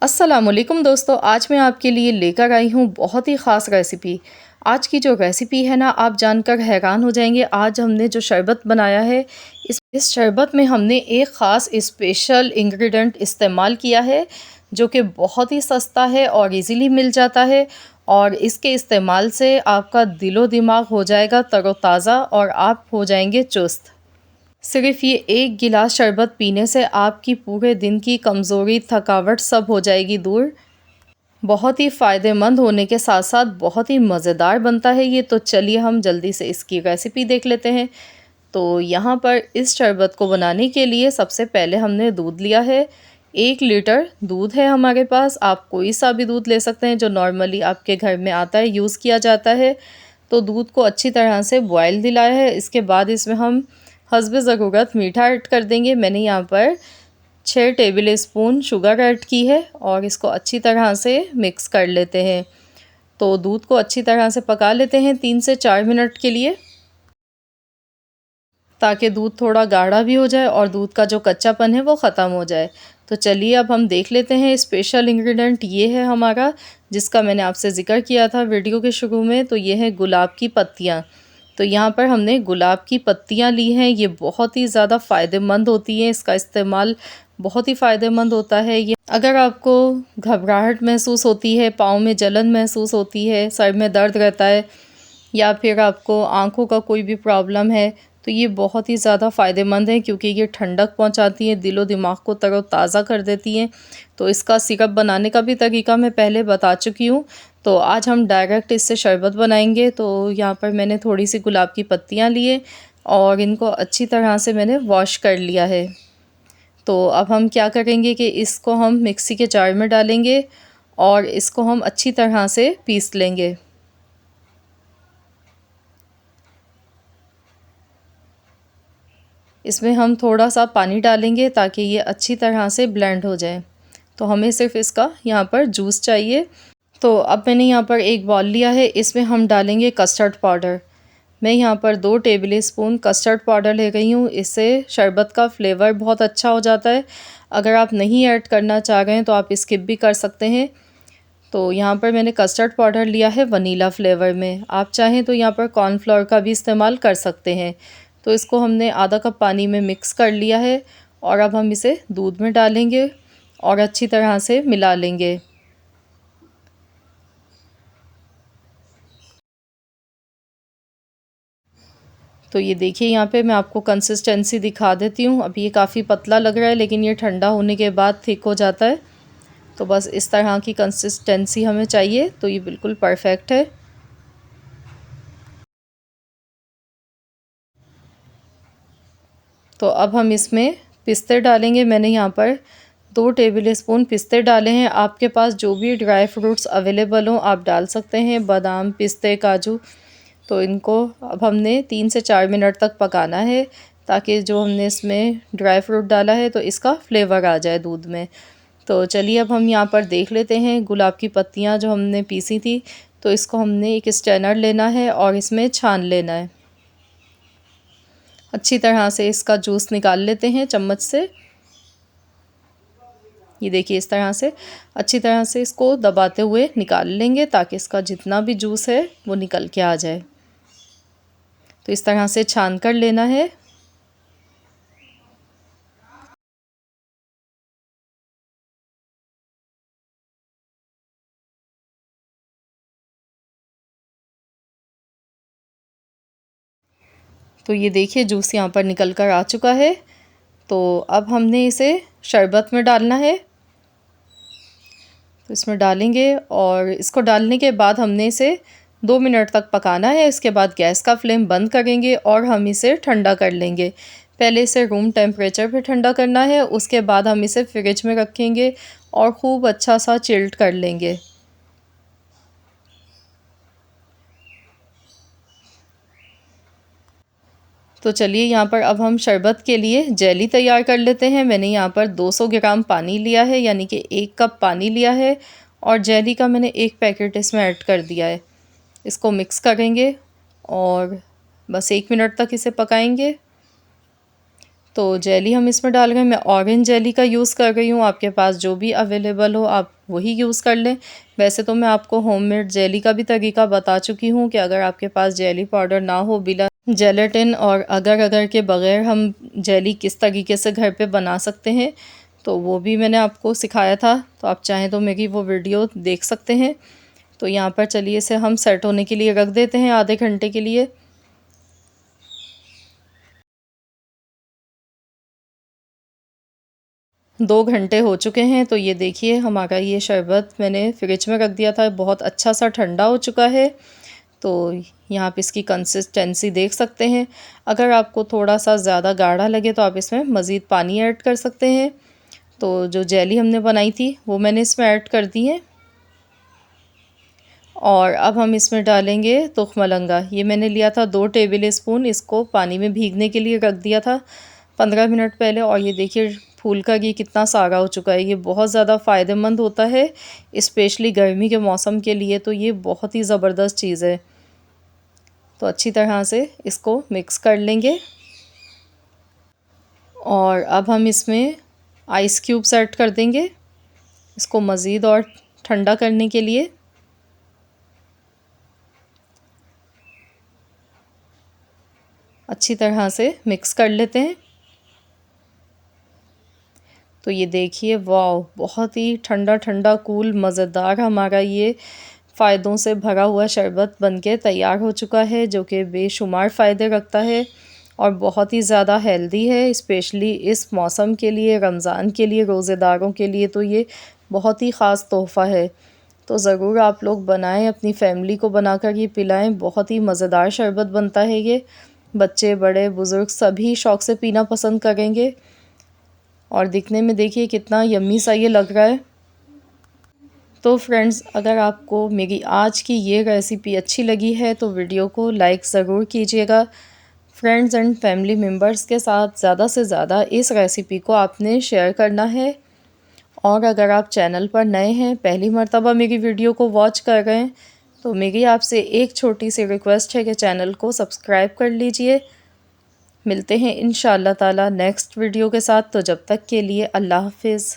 अस्सलामुअलैकुम दोस्तों, आज मैं आपके लिए लेकर आई हूँ बहुत ही ख़ास रेसिपी। आज की जो रेसिपी है ना, आप जानकर हैरान हो जाएंगे। आज हमने जो शरबत बनाया है, इस शरबत में हमने एक ख़ास स्पेशल इंग्रेडिएंट इस्तेमाल किया है, जो कि बहुत ही सस्ता है और इजीली मिल जाता है। और इसके इस्तेमाल से आपका दिलो दिमाग हो जाएगा तरोताज़ा और आप हो जाएंगे चुस्त। सिर्फ़ ये एक गिलास शरबत पीने से आपकी पूरे दिन की कमज़ोरी, थकावट सब हो जाएगी दूर। बहुत ही फ़ायदेमंद होने के साथ-साथ बहुत ही मज़ेदार बनता है ये। तो चलिए हम जल्दी से इसकी रेसिपी देख लेते हैं। तो यहाँ पर इस शरबत को बनाने के लिए सबसे पहले हमने दूध लिया है। 1 लीटर दूध है हमारे पास। आप कोई सा भी दूध ले सकते हैं जो नॉर्मली आपके घर में आता है, यूज़ किया जाता है। तो दूध को अच्छी तरह से बॉयल दिलाया है। इसके बाद इसमें हम हस्बे ज़रूरत मीठा ऐड कर देंगे। मैंने यहाँ पर 6 टेबल स्पून शुगर ऐड की है और इसको अच्छी तरह से मिक्स कर लेते हैं। तो दूध को अच्छी तरह से पका लेते हैं 3 से 4 मिनट के लिए, ताकि दूध थोड़ा गाढ़ा भी हो जाए और दूध का जो कच्चापन है वो ख़त्म हो जाए। तो चलिए अब हम देख लेते हैं। स्पेशल इंग्रेडिएंट ये है हमारा, जिसका मैंने आपसे ज़िक्र किया था वीडियो के शुरू में। तो ये है गुलाब की पत्तियाँ। तो यहाँ पर हमने गुलाब की पत्तियाँ ली हैं। ये बहुत ही ज़्यादा फ़ायदेमंद होती हैं, इसका इस्तेमाल बहुत ही फ़ायदेमंद होता है ये। अगर आपको घबराहट महसूस होती है, पाँव में जलन महसूस होती है, सर में दर्द रहता है, या फिर आपको आँखों का कोई भी प्रॉब्लम है, तो ये बहुत ही ज़्यादा फ़ायदेमंद है, क्योंकि ये ठंडक पहुँचाती हैं, दिलो दिमाग को तरोताज़ा कर देती हैं। तो इसका सिरप बनाने का भी तरीका मैं पहले बता चुकी हूँ। तो आज हम डायरेक्ट इससे शरबत बनाएंगे। तो यहाँ पर मैंने थोड़ी सी गुलाब की पत्तियाँ लिए और इनको अच्छी तरह से मैंने वॉश कर लिया है। तो अब हम क्या करेंगे कि इसको हम मिक्सी के जार में डालेंगे और इसको हम अच्छी तरह से पीस लेंगे। इसमें हम थोड़ा सा पानी डालेंगे ताकि ये अच्छी तरह से ब्लेंड हो जाए। तो हमें सिर्फ इसका यहाँ पर जूस चाहिए। तो अब मैंने यहाँ पर एक बॉल लिया है, इसमें हम डालेंगे कस्टर्ड पाउडर। मैं यहाँ पर 2 टेबल स्पून कस्टर्ड पाउडर ले गई हूँ। इससे शरबत का फ्लेवर बहुत अच्छा हो जाता है। अगर आप नहीं ऐड करना चाह रहे हैं तो आप स्किप भी कर सकते हैं। तो यहाँ पर मैंने कस्टर्ड पाउडर लिया है वनीला फ्लेवर में। आप चाहें तो यहाँ पर कॉर्नफ्लोर का भी इस्तेमाल कर सकते हैं। तो इसको हमने आधा कप पानी में मिक्स कर लिया है और अब हम इसे दूध में डालेंगे और अच्छी तरह से मिला लेंगे। तो ये देखिए, यहाँ पे मैं आपको कंसिस्टेंसी दिखा देती हूँ। अभी ये काफ़ी पतला लग रहा है, लेकिन ये ठंडा होने के बाद थिक हो जाता है। तो बस इस तरह की कंसिस्टेंसी हमें चाहिए। तो ये बिल्कुल परफेक्ट है। तो अब हम इसमें पिस्ते डालेंगे। मैंने यहाँ पर 2 टेबल स्पून पिस्ते डाले हैं। आपके पास जो भी ड्राई फ्रूट्स अवेलेबल हों आप डाल सकते हैं, बादाम, पिस्ते, काजू। तो इनको अब हमने 3 से 4 मिनट तक पकाना है, ताकि जो हमने इसमें ड्राई फ्रूट डाला है तो इसका फ्लेवर आ जाए दूध में। तो चलिए अब हम यहाँ पर देख लेते हैं गुलाब की पत्तियाँ जो हमने पीसी थी। तो इसको हमने एक स्ट्रेनर लेना है और इसमें छान लेना है। अच्छी तरह से इसका जूस निकाल लेते हैं चम्मच से। ये देखिए, इस तरह से अच्छी तरह से इसको दबाते हुए निकाल लेंगे, ताकि इसका जितना भी जूस है वो निकल के आ जाए। तो इस तरह से छान कर लेना है। तो ये देखिए, जूस यहाँ पर निकल कर आ चुका है। तो अब हमने इसे शरबत में डालना है। तो इसमें डालेंगे और इसको डालने के बाद हमने इसे 2 मिनट तक पकाना है। इसके बाद गैस का फ्लेम बंद करेंगे और हम इसे ठंडा कर लेंगे। पहले इसे रूम टेम्परेचर पे ठंडा करना है, उसके बाद हम इसे फ्रिज में रखेंगे और ख़ूब अच्छा सा चिल्ड कर लेंगे। तो चलिए, यहाँ पर अब हम शरबत के लिए जेली तैयार कर लेते हैं। मैंने यहाँ पर 200 ग्राम पानी लिया है, यानी कि 1 कप पानी लिया है, और जेली का मैंने 1 पैकेट इसमें ऐड कर दिया है। इसको मिक्स करेंगे और बस 1 मिनट तक इसे पकाएंगे। तो जेली हम इसमें डाल रहे हैं। मैं ऑरेंज जेली का यूज़ कर रही हूँ, आपके पास जो भी अवेलेबल हो आप वही यूज़ कर लें। वैसे तो मैं आपको होममेड जेली का भी तरीका बता चुकी हूँ कि अगर आपके पास जेली पाउडर ना हो, बिना जेलेटिन और अगर अगर के बग़ैर हम जेली किस तरीके से घर पे बना सकते हैं, तो वो भी मैंने आपको सिखाया था। तो आप चाहें तो मेरी वो वीडियो देख सकते हैं। तो यहाँ पर चलिए इसे हम सेट होने के लिए रख देते हैं आधे घंटे के लिए। 2 घंटे हो चुके हैं। तो ये देखिए हमारा ये शरबत मैंने फ्रिज में रख दिया था, बहुत अच्छा सा ठंडा हो चुका है। तो यहाँ पे इसकी कंसिस्टेंसी देख सकते हैं। अगर आपको थोड़ा सा ज़्यादा गाढ़ा लगे तो आप इसमें मज़ीद पानी ऐड कर सकते हैं। तो जो जेली हमने बनाई थी वो मैंने इसमें ऐड कर दी है। और अब हम इसमें डालेंगे तुखमलंगा। ये मैंने लिया था 2 टेबल स्पून, इसको पानी में भीगने के लिए रख दिया था 15 मिनट पहले। और ये देखिए फूल का ये कितना सारा हो चुका है। ये बहुत ज़्यादा फ़ायदेमंद होता है, स्पेशली गर्मी के मौसम के लिए तो ये बहुत ही ज़बरदस्त चीज़ है। तो अच्छी तरह से इसको मिक्स कर लेंगे। और अब हम इसमें आइस क्यूब्स ऐड कर देंगे, इसको मज़ीद और ठंडा करने के लिए। अच्छी तरह से मिक्स कर लेते हैं। तो ये देखिए वाह, बहुत ही ठंडा ठंडा कूल मज़ेदार हमारा ये फ़ायदों से भरा हुआ शरबत बनके तैयार हो चुका है, जो कि बेशुमार फ़ायदे रखता है और बहुत ही ज़्यादा हेल्दी है, स्पेशली इस मौसम के लिए, रमज़ान के लिए, रोज़ेदारों के लिए तो ये बहुत ही ख़ास तोहफ़ा है। तो ज़रूर आप लोग बनाएं, अपनी फैमिली को बनाकर ये पिलाएं। बहुत ही मज़ेदार शरबत बनता है ये, बच्चे बड़े बुज़ुर्ग सभी शौक़ से पीना पसंद करेंगे। और दिखने में देखिए कितना यम्मी सा ये लग रहा है। तो फ्रेंड्स, अगर आपको मेरी आज की ये रेसिपी अच्छी लगी है तो वीडियो को लाइक ज़रूर कीजिएगा। फ्रेंड्स एंड फैमिली मेम्बर्स के साथ ज़्यादा से ज़्यादा इस रेसिपी को आपने शेयर करना है। और अगर आप चैनल पर नए हैं, पहली मर्तबा मेरी वीडियो को वॉच कर रहे हैं, तो मेरी आपसे एक छोटी सी रिक्वेस्ट है कि चैनल को सब्सक्राइब कर लीजिए। मिलते हैं इंशाअल्लाह ताला नेक्स्ट वीडियो के साथ। तो जब तक के लिए अल्लाह हाफ़िज़।